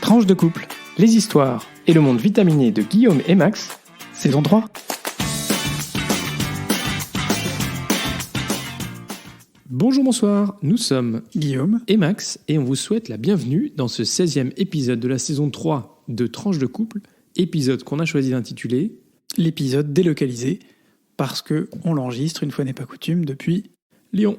Tranche de couple, les histoires et le monde vitaminé de Guillaume et Max, saison 3. Bonjour, bonsoir, nous sommes Guillaume et Max et on vous souhaite la bienvenue dans ce 16e épisode de la saison 3 de Tranche de couple, épisode qu'on a choisi d'intituler l'épisode délocalisé, parce qu'on l'enregistre, une fois n'est pas coutume, depuis Lyon.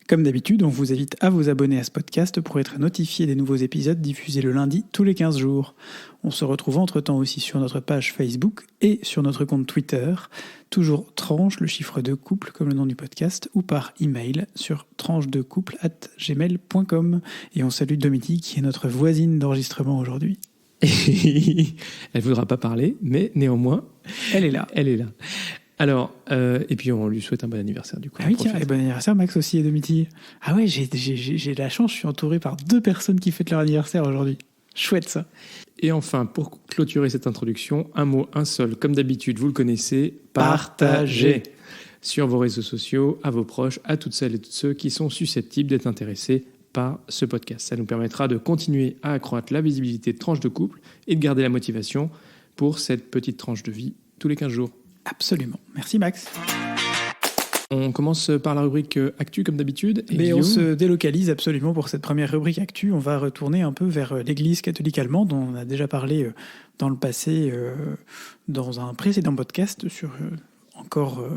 Comme d'habitude, on vous invite à vous abonner à ce podcast pour être notifié des nouveaux épisodes diffusés le lundi tous les 15 jours. On se retrouve entre-temps aussi sur notre page Facebook et sur notre compte Twitter, toujours tranche, le chiffre de couple comme le nom du podcast, ou par email sur tranchedecouple@gmail.com. Et on salue Domiti qui est notre voisine d'enregistrement aujourd'hui. Elle ne voudra pas parler, mais néanmoins, elle est là. Elle est là. Alors, et puis on lui souhaite un bon anniversaire du coup. Ah oui, tiens, et bon anniversaire Max aussi et Domiti. Ah ouais, j'ai de la chance, je suis entouré par 2 personnes qui fêtent leur anniversaire aujourd'hui. Chouette ça. Et enfin, pour clôturer cette introduction, un mot, un seul, comme d'habitude, vous le connaissez, partagez sur vos réseaux sociaux, à vos proches, à toutes celles et tous ceux qui sont susceptibles d'être intéressés par ce podcast. Ça nous permettra de continuer à accroître la visibilité de Tranche de couple et de garder la motivation pour cette petite tranche de vie tous les 15 jours. Absolument. Merci Max. On commence par la rubrique Actu comme d'habitude. Mais on se délocalise absolument pour cette première rubrique Actu. On va retourner un peu vers l'Église catholique allemande, dont on a déjà parlé dans le passé dans un précédent podcast sur encore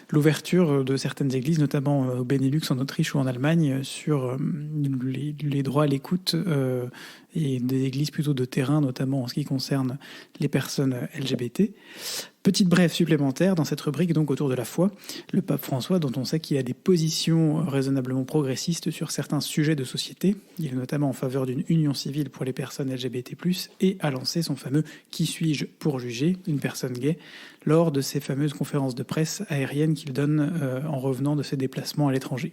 l'ouverture de certaines églises, notamment au Benelux, en Autriche ou en Allemagne, sur les droits à l'écoute et des églises plutôt de terrain, notamment en ce qui concerne les personnes LGBT. Petite brève supplémentaire dans cette rubrique, donc autour de la foi. Le pape François, dont on sait qu'il a des positions raisonnablement progressistes sur certains sujets de société, il est notamment en faveur d'une union civile pour les personnes LGBT+, et a lancé son fameux « Qui suis-je pour juger ?» une personne gay, lors de ces fameuses conférences de presse aériennes qu'il donne en revenant de ses déplacements à l'étranger.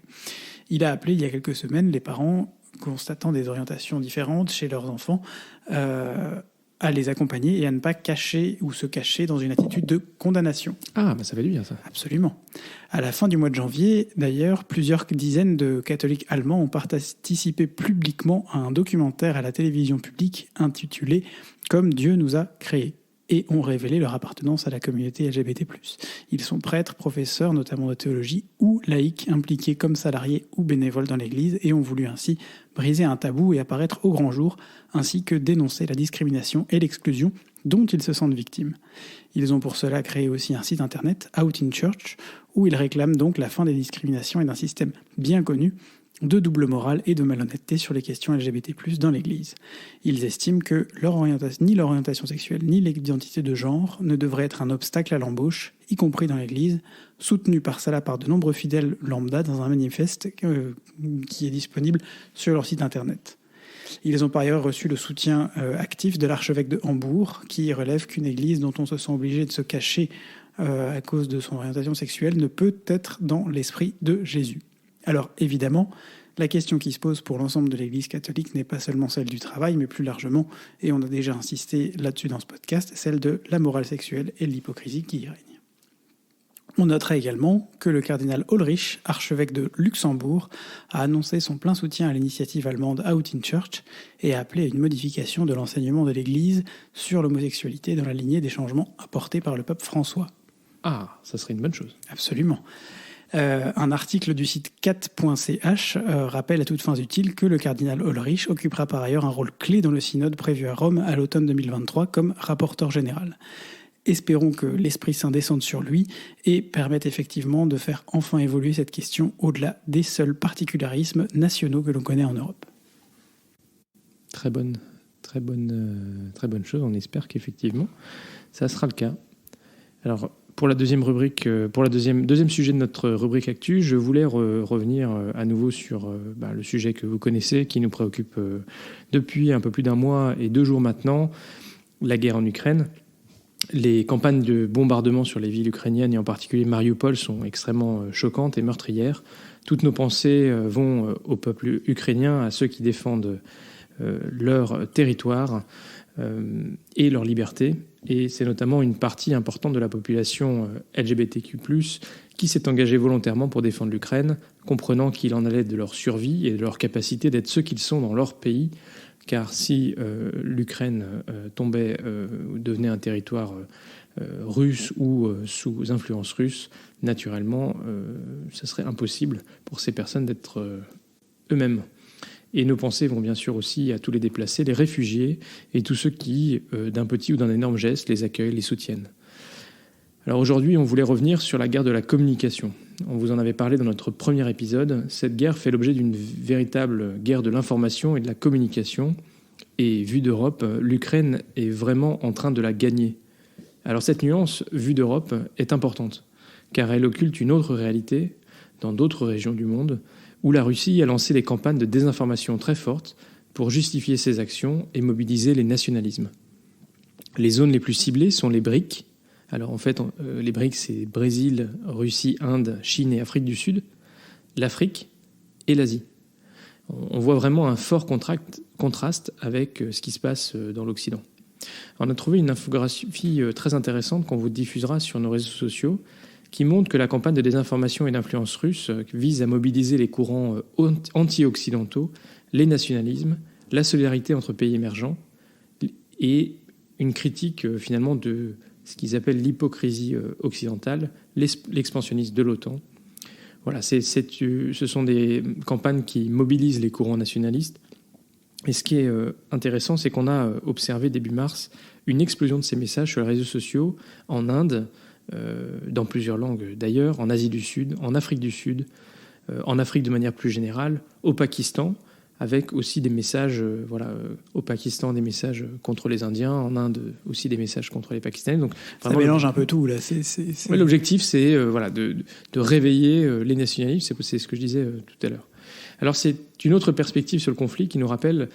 Il a appelé il y a quelques semaines les parents, constatant des orientations différentes chez leurs enfants, à les accompagner et à ne pas cacher ou se cacher dans une attitude de condamnation. Ah, bah ça fait du bien ça. Absolument. À la fin du mois de janvier, d'ailleurs, plusieurs dizaines de catholiques allemands ont participé publiquement à un documentaire à la télévision publique intitulé « Comme Dieu nous a créés » et ont révélé leur appartenance à la communauté LGBT+. Ils sont prêtres, professeurs, notamment de théologie, ou laïcs impliqués comme salariés ou bénévoles dans l'Église et ont voulu ainsi briser un tabou et apparaître au grand jour, ainsi que dénoncer la discrimination et l'exclusion dont ils se sentent victimes. Ils ont pour cela créé aussi un site internet, Out in Church, où ils réclament donc la fin des discriminations et d'un système bien connu de double morale et de malhonnêteté sur les questions LGBT+, dans l'Église. Ils estiment que ni leur orientation sexuelle ni l'identité de genre ne devraient être un obstacle à l'embauche, y compris dans l'Église, soutenu par cela par de nombreux fidèles lambda dans un manifeste qui est disponible sur leur site internet. Ils ont par ailleurs reçu le soutien actif de l'archevêque de Hambourg, qui relève qu'une église dont on se sent obligé de se cacher à cause de son orientation sexuelle ne peut être dans l'esprit de Jésus. Alors évidemment, la question qui se pose pour l'ensemble de l'Église catholique n'est pas seulement celle du travail, mais plus largement, et on a déjà insisté là-dessus dans ce podcast, celle de la morale sexuelle et de l'hypocrisie qui y règne. On notera également que le cardinal Ulrich, archevêque de Luxembourg, a annoncé son plein soutien à l'initiative allemande Out in Church et a appelé à une modification de l'enseignement de l'Église sur l'homosexualité dans la lignée des changements apportés par le pape François. Ah, ça serait une bonne chose. Absolument. Un article du site 4.ch rappelle à toutes fins utiles que le cardinal Ulrich occupera par ailleurs un rôle clé dans le synode prévu à Rome à l'automne 2023 comme rapporteur général. Espérons que l'Esprit Saint descende sur lui et permette effectivement de faire enfin évoluer cette question au-delà des seuls particularismes nationaux que l'on connaît en Europe. Très bonne chose. On espère qu'effectivement, ça sera le cas. Alors, pour la deuxième rubrique, pour le deuxième sujet de notre rubrique Actu, je voulais revenir à nouveau sur le sujet que vous connaissez, qui nous préoccupe depuis un peu plus d'un mois et 2 jours maintenant, la guerre en Ukraine. Les campagnes de bombardement sur les villes ukrainiennes, et en particulier Mariupol, sont extrêmement choquantes et meurtrières. Toutes nos pensées vont au peuple ukrainien, à ceux qui défendent leur territoire et leur liberté. Et c'est notamment une partie importante de la population LGBTQ+, qui s'est engagée volontairement pour défendre l'Ukraine, comprenant qu'il en allait de leur survie et de leur capacité d'être ceux qu'ils sont dans leur pays, car si l'Ukraine tombait ou devenait un territoire russe ou sous influence russe, naturellement, ce serait impossible pour ces personnes d'être eux-mêmes. Et nos pensées vont bien sûr aussi à tous les déplacés, les réfugiés et tous ceux qui, d'un petit ou d'un énorme geste, les accueillent, les soutiennent. Alors aujourd'hui, on voulait revenir sur la guerre de la communication. On vous en avait parlé dans notre premier épisode. Cette guerre fait l'objet d'une véritable guerre de l'information et de la communication. Et vue d'Europe, l'Ukraine est vraiment en train de la gagner. Alors cette nuance, vue d'Europe, est importante, car elle occulte une autre réalité dans d'autres régions du monde, où la Russie a lancé des campagnes de désinformation très fortes pour justifier ses actions et mobiliser les nationalismes. Les zones les plus ciblées sont les BRIC. Alors en fait, les BRIC, c'est Brésil, Russie, Inde, Chine et Afrique du Sud, l'Afrique et l'Asie. On voit vraiment un fort contraste avec ce qui se passe dans l'Occident. On a trouvé une infographie très intéressante qu'on vous diffusera sur nos réseaux sociaux qui montre que la campagne de désinformation et d'influence russe vise à mobiliser les courants anti-occidentaux, les nationalismes, la solidarité entre pays émergents et une critique finalement de ce qu'ils appellent l'hypocrisie occidentale, l'expansionnisme de l'OTAN. Voilà, ce sont des campagnes qui mobilisent les courants nationalistes. Et ce qui est intéressant, c'est qu'on a observé début mars une explosion de ces messages sur les réseaux sociaux en Inde, dans plusieurs langues d'ailleurs, en Asie du Sud, en Afrique du Sud, en Afrique de manière plus générale, au Pakistan, avec aussi des messages, au Pakistan des messages contre les Indiens, en Inde aussi des messages contre les Pakistanais. Donc ça mélange un peu tout là. Ouais, l'objectif, c'est de réveiller les nationalistes. C'est ce que je disais tout à l'heure. Alors c'est une autre perspective sur le conflit qui nous rappelle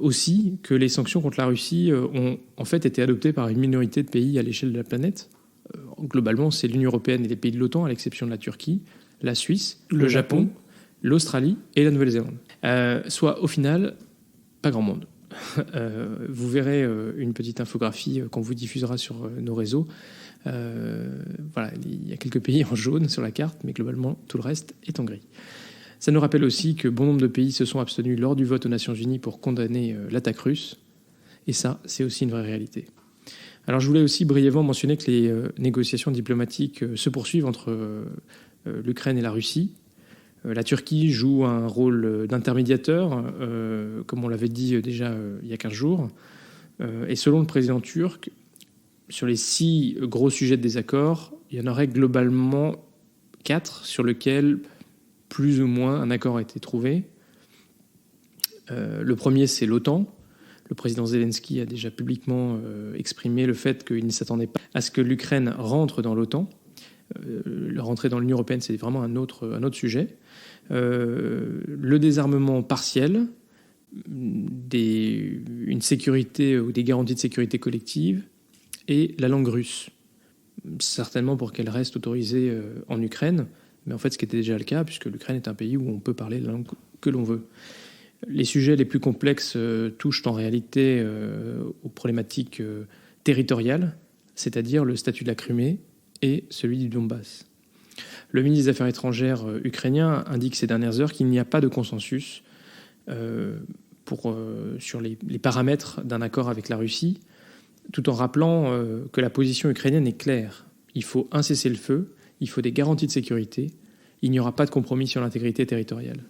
aussi que les sanctions contre la Russie ont en fait été adoptées par une minorité de pays à l'échelle de la planète. Globalement, c'est l'Union européenne et les pays de l'OTAN, à l'exception de la Turquie, la Suisse, le Japon, l'Australie et la Nouvelle-Zélande. Soit au final, pas grand monde. Vous verrez une petite infographie qu'on vous diffusera sur nos réseaux. Il y a quelques pays en jaune sur la carte, mais globalement, tout le reste est en gris. Ça nous rappelle aussi que bon nombre de pays se sont abstenus lors du vote aux Nations Unies pour condamner l'attaque russe. Et ça, c'est aussi une vraie réalité. Alors je voulais aussi brièvement mentionner que les négociations diplomatiques se poursuivent entre l'Ukraine et la Russie. La Turquie joue un rôle d'intermédiateur, comme on l'avait dit déjà il y a 15 jours. Et selon le président turc, sur les 6 gros sujets de désaccord, il y en aurait globalement 4 sur lesquels plus ou moins un accord a été trouvé. Le premier, c'est l'OTAN. Le président Zelensky a déjà publiquement exprimé le fait qu'il ne s'attendait pas à ce que l'Ukraine rentre dans l'OTAN. Rentrer dans l'Union européenne, c'est vraiment un autre sujet. Le désarmement partiel, une sécurité ou des garanties de sécurité collective et la langue russe. Certainement pour qu'elle reste autorisée en Ukraine, mais en fait ce qui était déjà le cas, puisque l'Ukraine est un pays où on peut parler la langue que l'on veut. Les sujets les plus complexes touchent en réalité aux problématiques territoriales, c'est-à-dire le statut de la Crimée et celui du Donbass. Le ministre des Affaires étrangères ukrainien indique ces dernières heures qu'il n'y a pas de consensus sur les paramètres d'un accord avec la Russie, tout en rappelant que la position ukrainienne est claire. Il faut un cessez-le-feu, il faut des garanties de sécurité, il n'y aura pas de compromis sur l'intégrité territoriale.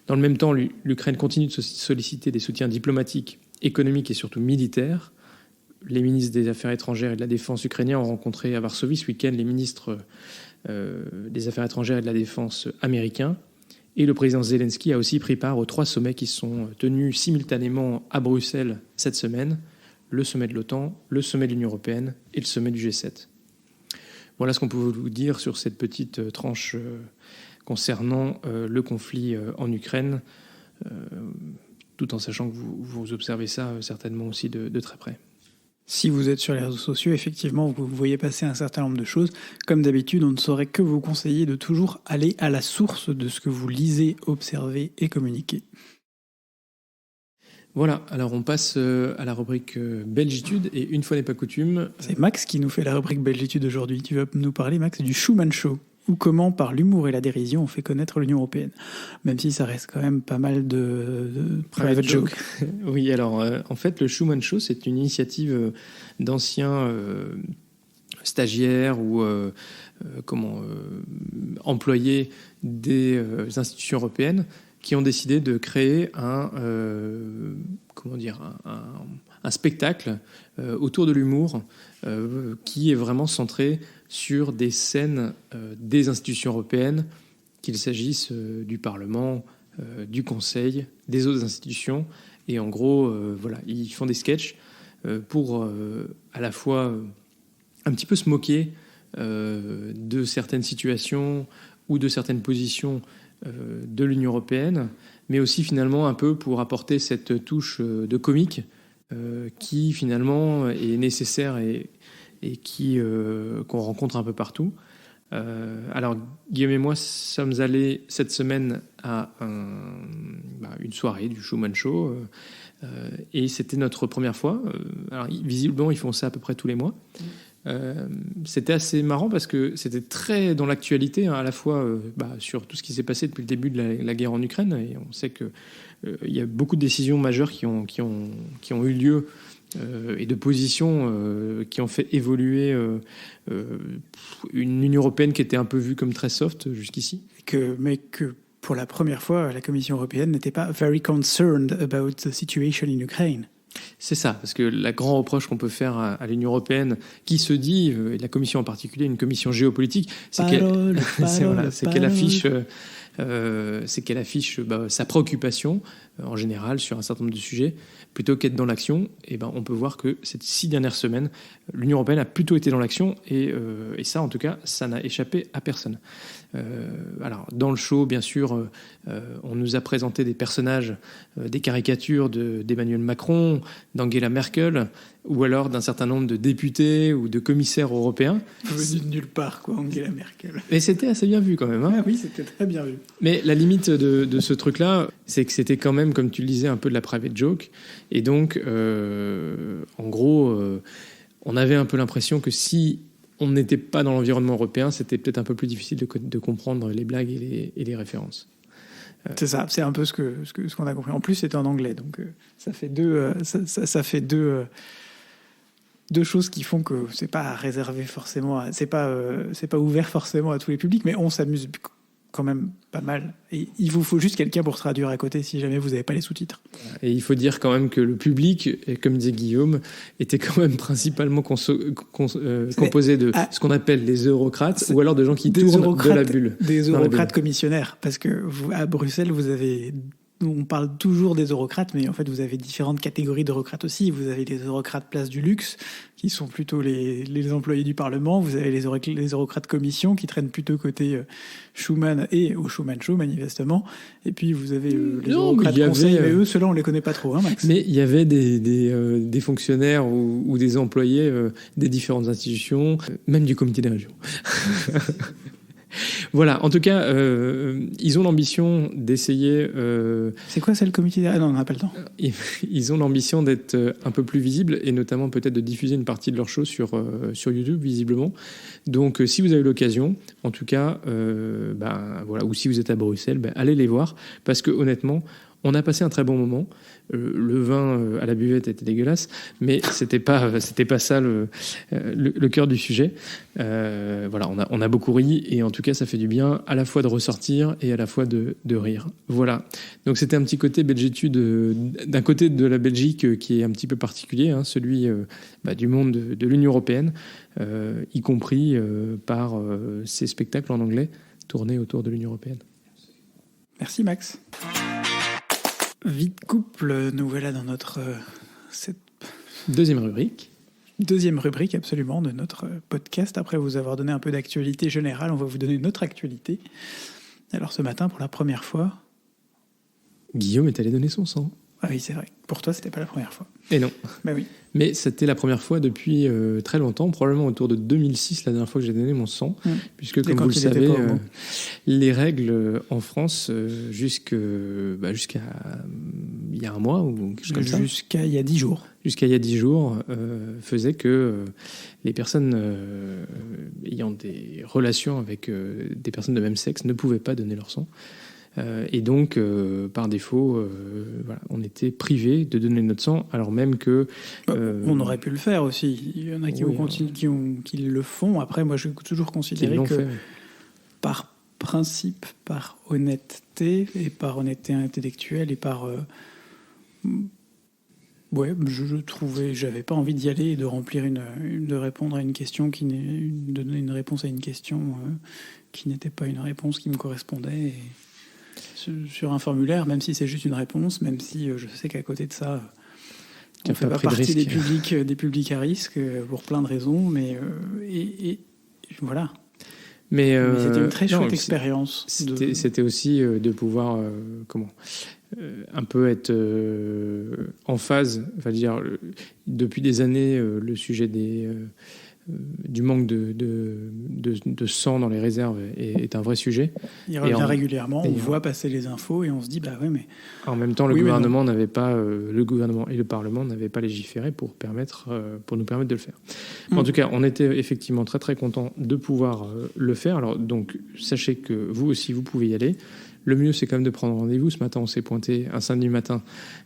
Dans le même temps, l'Ukraine continue de solliciter des soutiens diplomatiques, économiques et surtout militaires. Les ministres des Affaires étrangères et de la Défense ukrainiens ont rencontré à Varsovie ce week-end les ministres des Affaires étrangères et de la Défense américains. Et le président Zelensky a aussi pris part aux 3 sommets qui sont tenus simultanément à Bruxelles cette semaine, le sommet de l'OTAN, le sommet de l'Union européenne et le sommet du G7. Voilà ce qu'on peut vous dire sur cette petite tranche concernant le conflit en Ukraine, tout en sachant que vous observez ça certainement aussi de très près. Si vous êtes sur les réseaux sociaux, effectivement, vous voyez passer un certain nombre de choses. Comme d'habitude, on ne saurait que vous conseiller de toujours aller à la source de ce que vous lisez, observez et communiquez. Voilà, alors on passe à la rubrique Belgitude, et une fois n'est pas coutume... C'est Max qui nous fait la rubrique Belgitude aujourd'hui. Tu vas nous parler, Max, du Schumann Show. ou comment, par l'humour et la dérision, on fait connaître l'Union européenne. Même si ça reste quand même pas mal de private joke. Oui, alors en fait, le Schumann Show, c'est une initiative d'anciens stagiaires ou employés des institutions européennes qui ont décidé de créer un spectacle autour de l'humour qui est vraiment centré sur des scènes des institutions européennes, qu'il s'agisse du Parlement, du Conseil, des autres institutions. Et en gros, ils font des sketchs pour à la fois un petit peu se moquer de certaines situations ou de certaines positions de l'Union européenne, mais aussi finalement un peu pour apporter cette touche de comique qui finalement est nécessaire et qu'on rencontre un peu partout. Alors Guillaume et moi sommes allés cette semaine à une soirée du Schumann Show et c'était notre première fois. Alors visiblement ils font ça à peu près tous les mois. C'était assez marrant parce que c'était très dans l'actualité, à la fois sur tout ce qui s'est passé depuis le début de la guerre en Ukraine, et on sait que il y a beaucoup de décisions majeures qui ont eu lieu et de positions qui ont fait évoluer une Union européenne qui était un peu vue comme très soft jusqu'ici. Mais que pour la première fois, la Commission européenne n'était pas very concerned about the situation in Ukraine. C'est ça, parce que la grande reproche qu'on peut faire à l'Union européenne, qui se dit, et la Commission en particulier, une commission géopolitique, c'est qu'elle affiche sa préoccupation, en général, sur un certain nombre de sujets, plutôt qu'être dans l'action. Et on peut voir que ces 6 dernières semaines, l'Union européenne a plutôt été dans l'action, et ça, en tout cas, ça n'a échappé à personne. Alors, dans le show, bien sûr, on nous a présenté des personnages, des caricatures d'Emmanuel Macron, d'Angela Merkel, ou alors d'un certain nombre de députés ou de commissaires européens. Venu de nulle part, quoi, Angela Merkel. Et c'était assez bien vu quand même. Ah oui, c'était très bien vu. Mais la limite de ce truc-là, c'est que c'était quand même, comme tu le disais, un peu de la private joke. Et donc, en gros, on avait un peu l'impression que si on n'était pas dans l'environnement européen, c'était peut-être un peu plus difficile de comprendre les blagues et les références. C'est ça, c'est un peu ce qu'on a compris. En plus, c'était en anglais, donc ça fait deux choses qui font que c'est pas réservé forcément, c'est pas ouvert forcément à tous les publics, mais on s'amuse quand même pas mal. Et il vous faut juste quelqu'un pour traduire à côté si jamais vous n'avez pas les sous-titres. Et il faut dire quand même que le public, comme disait Guillaume, était quand même principalement composé de ce qu'on appelle les eurocrates, ou alors de gens qui tournent de la bulle. Des eurocrates commissionnaires, parce que à Bruxelles, on parle toujours des eurocrates, mais en fait, vous avez différentes catégories d'eurocrates aussi. Vous avez les eurocrates place du luxe, qui sont plutôt les employés du Parlement. Vous avez les eurocrates commission, qui traînent plutôt côté Schumann et au Schumann Show, manifestement. Et puis, vous avez les eurocrates conseil, mais eux, ceux-là, on les connaît pas trop, hein, Max. Mais il y avait des fonctionnaires ou des employés des différentes institutions, même du comité des régions. Voilà, en tout cas, ils ont l'ambition d'essayer... C'est quoi, c'est le comité des... Ah non, on n'a pas le temps. Ils ont l'ambition d'être un peu plus visibles et notamment peut-être de diffuser une partie de leur show sur YouTube, visiblement. Donc, si vous avez l'occasion, en tout cas, ou si vous êtes à Bruxelles, allez les voir parce que honnêtement, on a passé un très bon moment. Le vin à la buvette était dégueulasse, mais c'était pas ça le cœur du sujet. On a beaucoup ri et en tout cas ça fait du bien à la fois de ressortir et à la fois de rire. Voilà. Donc c'était un petit côté belgitude d'un côté de la Belgique qui est un petit peu particulier, hein, celui du monde de l'Union européenne, y compris par ces spectacles en anglais tournés autour de l'Union européenne. Merci Max. Vite couple, nous voilà dans notre cette deuxième rubrique. Deuxième rubrique, absolument, de notre podcast. Après vous avoir donné un peu d'actualité générale, on va vous donner notre actualité. Alors ce matin, pour la première fois... Guillaume est allé donner son sang. Ah oui, c'est vrai. Pour toi, c'était pas la première fois. Et non. Bah oui. Mais c'était la première fois depuis très longtemps, probablement autour de 2006, la dernière fois que j'ai donné mon sang, puisque comme vous le savez, les règles en France, jusqu'à il il y a un mois ou quelque chose comme ça. Jusqu'à il y a 10 jours. Jusqu'à il y a 10 jours, faisait que les personnes ayant des relations avec des personnes de même sexe ne pouvaient pas donner leur sang. Et donc, par défaut, voilà, on était privé de donner notre sang, alors même que... on aurait pu le faire aussi. Il y en a qui le font. Après, moi, je vais toujours considérer que, fait, oui. Par principe, par honnêteté, et par honnêteté intellectuelle, et par... ouais, je trouvais... J'avais pas envie d'y aller et de remplir de répondre à une question de donner une réponse à une question qui n'était pas une réponse qui me correspondait. Et... sur un formulaire, même si c'est juste une réponse, même si je sais qu'à côté de ça, on ne fait pas partie des publics à risque pour plein de raisons, mais et voilà. Mais c'était une très chouette expérience. C'était aussi de pouvoir un peu être en phase. Enfin, dire depuis des années, le sujet du manque de sang dans les réserves est un vrai sujet. Il revient régulièrement, on voit passer les infos et on se dit bah ouais, mais en même temps le gouvernement n'avait pas le gouvernement et le Parlement n'avaient pas légiféré pour nous permettre de le faire. En tout cas, on était effectivement très très contents de pouvoir le faire. Alors donc sachez que vous aussi vous pouvez y aller. Le mieux, c'est quand même de prendre rendez-vous. Ce matin, on s'est pointé un samedi matin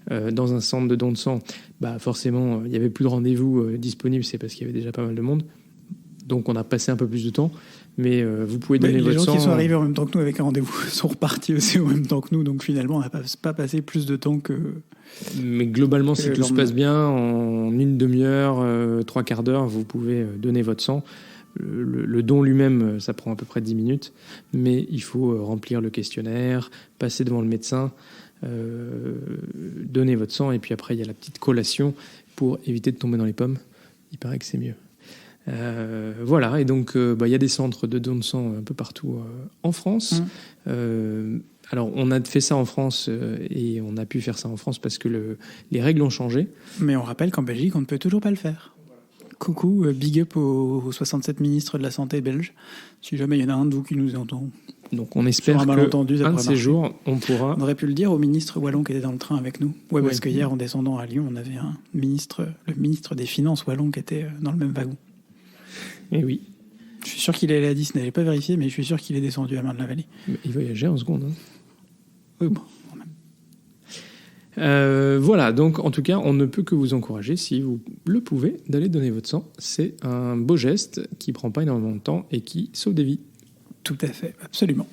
dans un centre de don de sang. Bah, forcément, il n'y avait plus de rendez-vous disponibles. C'est parce qu'il y avait déjà pas mal de monde. Donc, on a passé un peu plus de temps. Mais vous pouvez donner votre sang. Les gens qui sont arrivés en même temps que nous avec un rendez-vous sont repartis aussi en même temps que nous. Donc, finalement, on n'a pas passé plus de temps que... Mais globalement, si tout se passe bien, en une demi-heure, 3 quarts d'heure, vous pouvez donner votre sang. Le don lui-même, ça prend à peu près 10 minutes, mais il faut remplir le questionnaire, passer devant le médecin, donner votre sang, et puis après, il y a la petite collation pour éviter de tomber dans les pommes. Il paraît que c'est mieux. Voilà, et donc il y a des centres de don de sang un peu partout en France. Alors, on a fait ça en France et on a pu faire ça en France parce que les règles ont changé. Mais on rappelle qu'en Belgique, on ne peut toujours pas le faire. Coucou, big up aux 67 ministres de la Santé belges. Si jamais il y en a un de vous qui nous entend. Donc on espère qu'un de ces jours, on pourra... On aurait pu le dire au ministre wallon qui était dans le train avec nous. Ouais, parce que hier, en descendant à Lyon, on avait le ministre des Finances wallon qui était dans le même wagon. Et oui. Je suis sûr qu'il est allé à Disney. Je n'ai pas vérifié, mais je suis sûr qu'il est descendu à Marne-la-Vallée. Mais il voyageait en seconde. Hein. Oui, bon. Voilà, donc en tout cas, on ne peut que vous encourager, si vous le pouvez, d'aller donner votre sang. C'est un beau geste qui prend pas énormément de temps et qui sauve des vies. Tout à fait, absolument.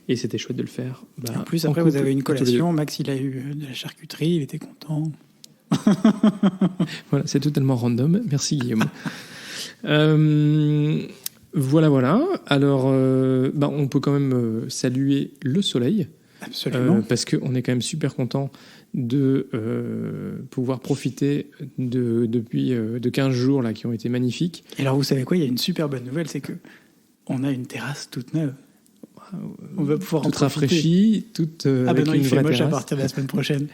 Et c'était chouette de le faire. En plus, après, vous avez une collation. Max, il a eu de la charcuterie, il était content. Voilà, c'est totalement random. Merci, Guillaume. Voilà. Alors, on peut quand même saluer le soleil. Absolument. Parce qu'on est quand même super content de pouvoir profiter depuis 15 jours là, qui ont été magnifiques. Et alors, vous savez quoi ? Il y a une super bonne nouvelle, c'est qu'on a une terrasse toute neuve. On va pouvoir toute rafraîchie, toute avec une vraie moche terrasse. À partir de la semaine prochaine.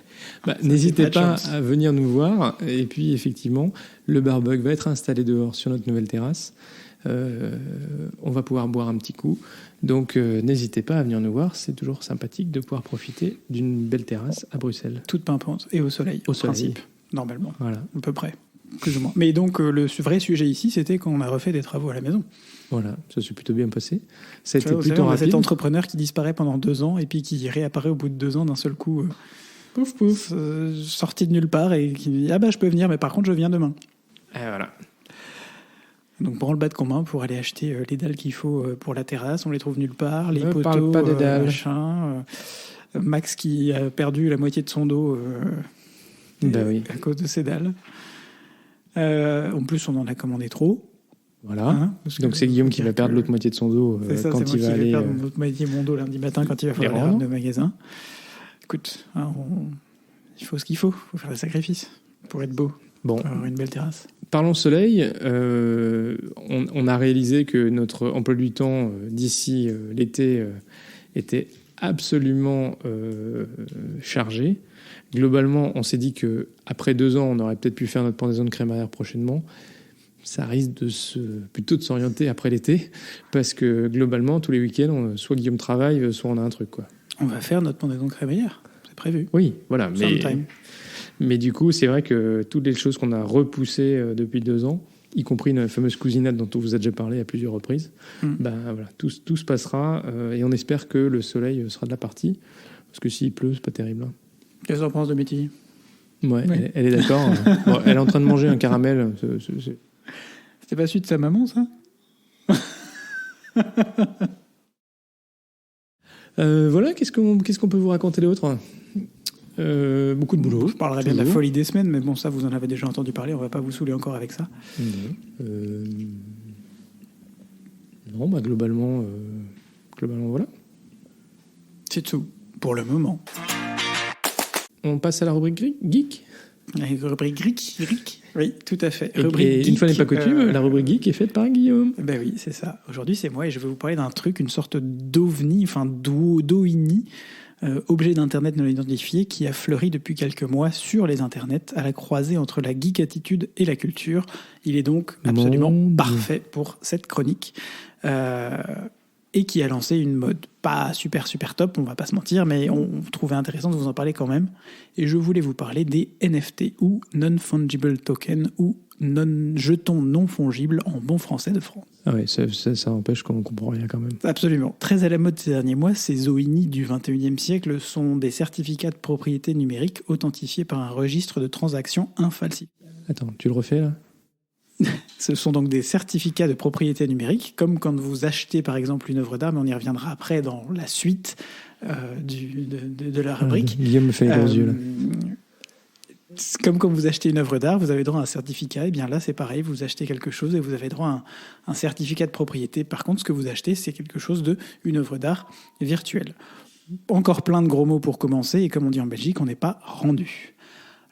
N'hésitez pas à venir nous voir. Et puis, effectivement, le barbecue va être installé dehors sur notre nouvelle terrasse. On va pouvoir boire un petit coup. Donc, n'hésitez pas à venir nous voir. C'est toujours sympathique de pouvoir profiter d'une belle terrasse à Bruxelles. Toute pimpante et au soleil, principe, normalement. Voilà. À peu près, plus ou moins. Mais donc, le vrai sujet ici, c'était qu'on a refait des travaux à la maison. Voilà, ça s'est plutôt bien passé. Ça a été plutôt rapide. Cet entrepreneur qui disparaît pendant 2 ans et puis qui réapparaît au bout de 2 ans d'un seul coup, pouf, sorti de nulle part et qui dit « Ah bah, je peux venir, mais par contre, je viens demain. » Et voilà. Donc, branle-bas de commun pour aller acheter les dalles qu'il faut pour la terrasse. On les trouve nulle part. Les poteaux, parle pas des dalles. Max qui a perdu la moitié de son dos à cause de ces dalles. En plus, on en a commandé trop. Voilà. Donc, c'est Guillaume qui va perdre l'autre moitié de son dos quand il va aller... perdre l'autre moitié de mon dos lundi matin quand il va falloir aller au magasin. Écoute, il faut ce qu'il faut. Il faut faire des sacrifices pour être beau. Bon. Pour avoir une belle terrasse. Parlons soleil. On a réalisé que notre emploi du temps d'ici l'été était absolument chargé. Globalement, on s'est dit qu'après 2 ans, on aurait peut-être pu faire notre pendaison de crémaillère prochainement. Ça risque plutôt de s'orienter après l'été, parce que globalement, tous les week-ends, soit Guillaume travaille, soit on a un truc, quoi. On va faire notre pendaison de crémaillère. c'est prévu. Oui, voilà. Sometime. Mais du coup, c'est vrai que toutes les choses qu'on a repoussées depuis 2 ans, y compris une fameuse cousinade dont on vous a déjà parlé à plusieurs reprises, voilà, tout se passera et on espère que le soleil sera de la partie. Parce que s'il pleut, c'est pas terrible. Hein. Qu'est-ce que t'en penses de Betty? Ouais, oui. Elle est d'accord. Bon, elle est en train de manger un caramel. C'était pas celui de sa maman, ça? Voilà, qu'est-ce qu'on peut vous raconter d'autre? Beaucoup de boulot. Je parlerai bien de la folie des semaines, mais bon, ça, vous en avez déjà entendu parler, on va pas vous saouler encore avec ça. Non, bah globalement, voilà. C'est tout, pour le moment. On passe à la rubrique geek. La rubrique geek. Oui, tout à fait. Et une fois n'est pas coutume, la rubrique geek est faite par Guillaume. Ben oui, c'est ça. Aujourd'hui, c'est moi et je vais vous parler d'un truc, une sorte d'ovni, enfin d'OINI, objet d'internet non identifié, qui a fleuri depuis quelques mois sur les internets, à la croisée entre la geek attitude et la culture. Il est donc absolument parfait pour cette chronique. Et qui a lancé une mode pas super top, on va pas se mentir, mais on trouvait intéressant de vous en parler quand même. Et je voulais vous parler des NFT, ou Non-Fungible Token, ou jetons non fongibles en bon français de France. Ah oui, ça empêche qu'on ne comprend rien quand même. Absolument. Très à la mode ces derniers mois, ces OINI du 21e siècle sont des certificats de propriété numérique authentifiés par un registre de transactions infalsifiables. Attends, tu le refais là ? Ce sont donc des certificats de propriété numérique, comme quand vous achetez par exemple une œuvre d'art, mais on y reviendra après dans la suite de la rubrique. Guillaume me fait les gros yeux là. Comme quand vous achetez une œuvre d'art, vous avez droit à un certificat. Et bien là, c'est pareil, vous achetez quelque chose et vous avez droit à un certificat de propriété. Par contre, ce que vous achetez, c'est quelque chose une œuvre d'art virtuelle. Encore plein de gros mots pour commencer, et comme on dit en Belgique, on n'est pas rendu.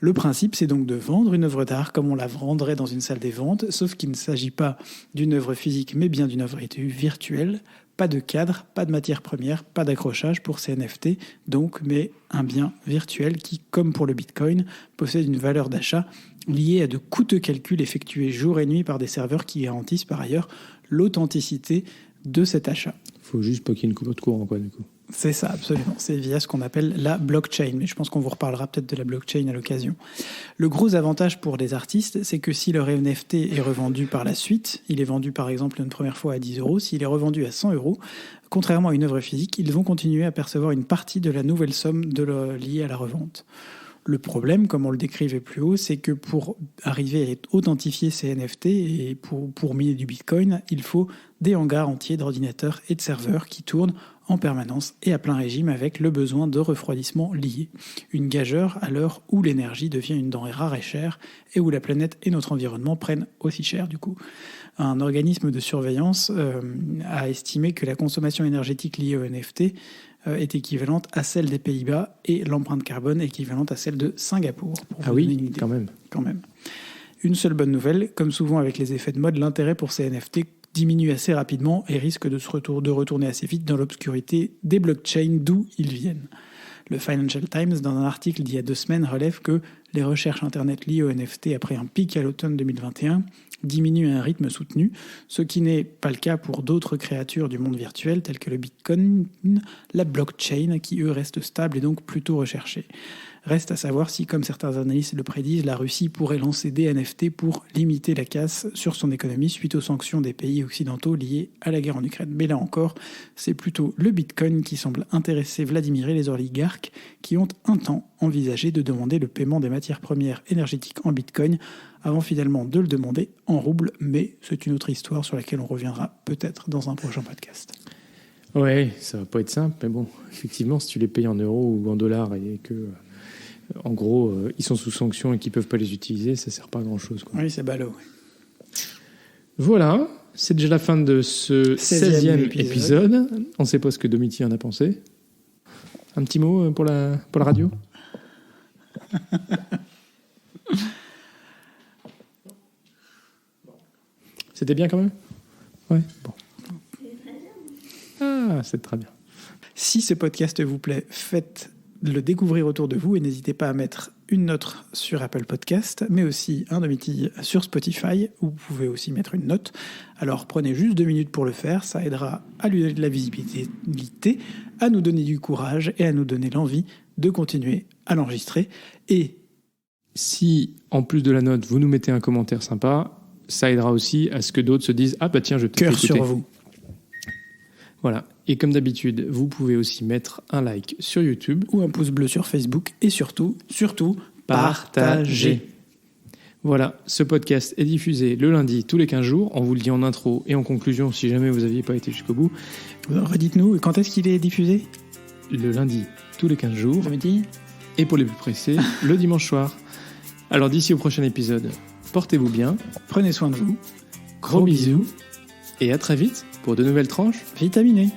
Le principe, c'est donc de vendre une œuvre d'art comme on la vendrait dans une salle des ventes, sauf qu'il ne s'agit pas d'une œuvre physique, mais bien d'une œuvre virtuelle. Pas de cadre, pas de matière première, pas d'accrochage pour ces NFT, donc, mais un bien virtuel qui, comme pour le Bitcoin, possède une valeur d'achat liée à de coûteux calculs effectués jour et nuit par des serveurs qui garantissent par ailleurs l'authenticité de cet achat. Faut juste pas qu'il y ait une coupure de courant, quoi, du coup. C'est ça, absolument. C'est via ce qu'on appelle la blockchain. Mais je pense qu'on vous reparlera peut-être de la blockchain à l'occasion. Le gros avantage pour les artistes, c'est que si leur NFT est revendu par la suite, il est vendu par exemple une première fois à 10 €, s'il est revendu à 100 €, contrairement à une œuvre physique, ils vont continuer à percevoir une partie de la nouvelle somme liée à la revente. Le problème, comme on le décrivait plus haut, c'est que pour arriver à authentifier ces NFT et pour miner du Bitcoin, il faut des hangars entiers d'ordinateurs et de serveurs qui tournent en permanence et à plein régime avec le besoin de refroidissement lié. Une gageure à l'heure où l'énergie devient une denrée rare et chère et où la planète et notre environnement prennent aussi cher du coup. Un organisme de surveillance a estimé que la consommation énergétique liée au NFT est équivalente à celle des Pays-Bas et l'empreinte carbone équivalente à celle de Singapour. Ah oui, quand même. Une seule bonne nouvelle, comme souvent avec les effets de mode, l'intérêt pour ces NFT diminue assez rapidement et risque de retourner assez vite dans l'obscurité des blockchains d'où ils viennent. Le Financial Times, dans un article d'il y a 2 semaines, relève que les recherches Internet liées aux NFT après un pic à l'automne 2021 diminuent à un rythme soutenu, ce qui n'est pas le cas pour d'autres créatures du monde virtuel telles que le Bitcoin, la blockchain, qui eux restent stables et donc plutôt recherchés. Reste à savoir si, comme certains analystes le prédisent, la Russie pourrait lancer des NFT pour limiter la casse sur son économie suite aux sanctions des pays occidentaux liées à la guerre en Ukraine. Mais là encore, c'est plutôt le Bitcoin qui semble intéresser Vladimir et les oligarques qui ont un temps envisagé de demander le paiement des matières premières énergétiques en Bitcoin avant finalement de le demander en roubles. Mais c'est une autre histoire sur laquelle on reviendra peut-être dans un prochain podcast. Ouais, ça va pas être simple, mais bon, effectivement, si tu les payes en euros ou en dollars et que... En gros, ils sont sous sanction et qu'ils ne peuvent pas les utiliser, ça ne sert pas à grand-chose. Quoi. Oui, c'est ballot. Voilà, c'est déjà la fin de ce 16e épisode. On ne sait pas ce que Domiti en a pensé. Un petit mot pour la radio ? C'était bien quand même ? Ouais, bon. Ah, c'est très bien. Si ce podcast vous plaît, faites le découvrir autour de vous et n'hésitez pas à mettre une note sur Apple Podcast, mais aussi un demi-tille sur Spotify, où vous pouvez aussi mettre une note. Alors prenez juste 2 minutes pour le faire, ça aidera à lui donner de la visibilité, à nous donner du courage et à nous donner l'envie de continuer à l'enregistrer. Et si, en plus de la note, vous nous mettez un commentaire sympa, ça aidera aussi à ce que d'autres se disent « Ah bah tiens, je vais peut-être cœur écouter. » sur vous. Voilà. Et comme d'habitude, vous pouvez aussi mettre un like sur YouTube. Ou un pouce bleu sur Facebook. Et surtout, partagez. Voilà, ce podcast est diffusé le lundi tous les 15 jours. On vous le dit en intro et en conclusion si jamais vous n'aviez pas été jusqu'au bout. Redites-nous, quand est-ce qu'il est diffusé ? Le lundi tous les 15 jours. Le midi ? Et pour les plus pressés, le dimanche soir. Alors d'ici au prochain épisode, portez-vous bien. Prenez soin de vous. Gros bisous. Et à très vite pour de nouvelles tranches vitaminées.